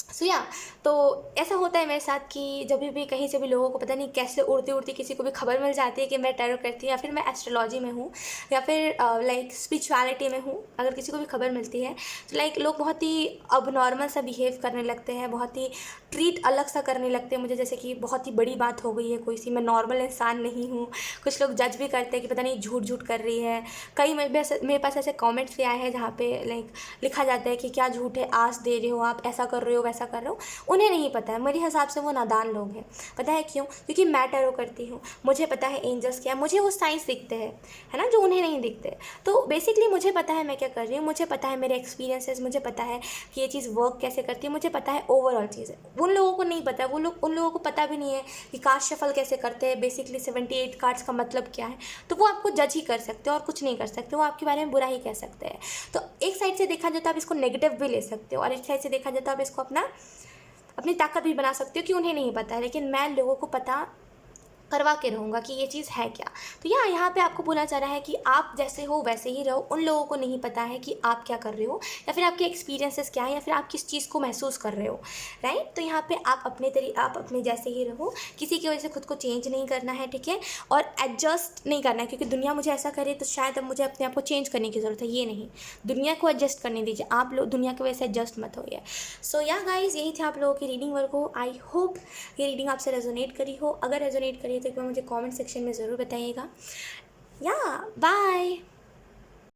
सो या तो ऐसा होता है मेरे साथ कि जब भी कहीं से भी लोगों को पता नहीं कैसे उड़ती उड़ती किसी को भी खबर मिल जाती है कि मैं टैरो करती हूँ, या फिर मैं एस्ट्रोलॉजी में हूँ, या फिर लाइक स्पिरिचुअलिटी में हूँ, अगर किसी को भी खबर मिलती है तो लाइक लोग बहुत ही अब नॉर्मल सा बिहेव करने लगते हैं, बहुत ही ट्रीट अलग सा करने लगते हैं मुझे, जैसे कि बहुत ही बड़ी बात हो गई है कोई सी, मैं नॉर्मल इंसान नहीं हूँ। कुछ लोग जज भी करते हैं कि पता नहीं झूठ झूठ कर रही है। कई मेरे पास ऐसे कमेंट्स भी आए हैं जहाँ पे लाइक लिखा जाता है कि क्या झूठ है, आस दे रहे हो आप, ऐसा कर रहे हो वैसा कर रहे हो। उन्हें नहीं पता है, मेरे हिसाब से वो नादान लोग हैं। पता है क्यों? क्योंकि मैं टैरो करती हूँ, मुझे पता है एंजल्स क्या है, मुझे वो साइंस दिखते हैं, है ना, जो उन्हें नहीं दिखते। तो बेसिकली मुझे पता है मैं क्या कर रही हूँ, मुझे पता है मेरे एक्सपीरियंसेस, मुझे पता है कि ये चीज़ वर्क कैसे करती है, मुझे पता है ओवरऑल चीज़ें। उन लोगों को नहीं पता, उन लोगों को पता भी नहीं है कि कार्ड शफल कैसे करते हैं, बेसिकली 78 कार्ड्स का मतलब क्या है। तो वो आपको जज ही कर सकते हो और कुछ नहीं कर सकते, वो आपके बारे में बुरा ही कह सकते हैं। तो एक साइड से देखा जाए तो आप इसको नेगेटिव भी ले सकते हो, और एक साइड से देखा जाए तो आप इसको अपनी ताकत भी बना सकते हो कि उन्हें नहीं पता है, लेकिन मैं लोगों को पता करवा के रहूँगा कि ये चीज़ है क्या। तो यहाँ पे आपको बोला जा रहा है कि आप जैसे हो वैसे ही रहो, उन लोगों को नहीं पता है कि आप क्या कर रहे हो, या फिर आपके एक्सपीरियंसेस क्या है, या फिर आप किस चीज़ को महसूस कर रहे हो, राइट। तो यहाँ पे आप अपने जैसे ही रहो, किसी की वजह से खुद को चेंज नहीं करना है, ठीक है, और एडजस्ट नहीं करना है, क्योंकि दुनिया मुझे ऐसा करे तो शायद अब मुझे अपने आप को चेंज करने की ज़रूरत है, ये नहीं, दुनिया को एडजस्ट करने दीजिए, आप लोग दुनिया की वजह से एडजस्ट मत होइए। सो या गाइज, यही थे आप लोगों की रीडिंग वर्क हो। आई होप ये रीडिंग आपसे रेजोनेट करी हो, अगर रेजोनेट करी है तो एक बार मुझे कमेंट सेक्शन में ज़रूर बताइएगा। या बाय।